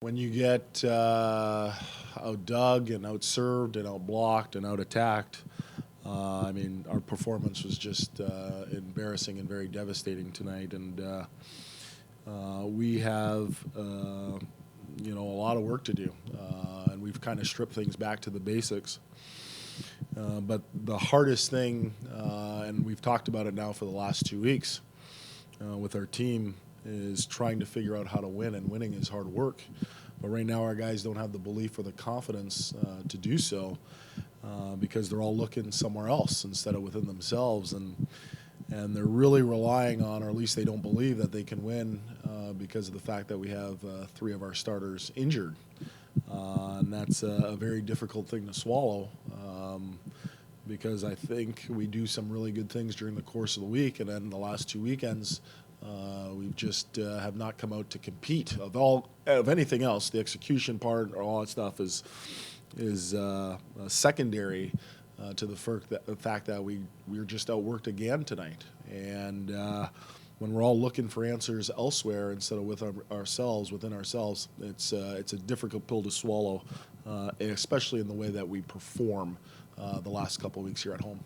When you get outdug and outserved and outblocked and out-attacked, our performance was just embarrassing and very devastating tonight. And we have, a lot of work to do. And we've kind of stripped things back to the basics. But the hardest thing, and we've talked about it now for the last 2 weeks with our team, is trying to figure out how to win, and winning is hard work. But right now our guys don't have the belief or the confidence to do so because they're all looking somewhere else instead of within themselves, and they're really relying on, or at least they don't believe that they can win because of the fact that we have 3 of our starters injured. And that's a very difficult thing to swallow because I think we do some really good things during the course of the week, and then the last 2 weekends we've just have not come out to compete. Of anything else, the execution part or all that stuff is secondary to the fact that we were just outworked again tonight. And when we're all looking for answers elsewhere instead of within ourselves, it's a difficult pill to swallow, especially in the way that we perform the last couple of weeks here at home.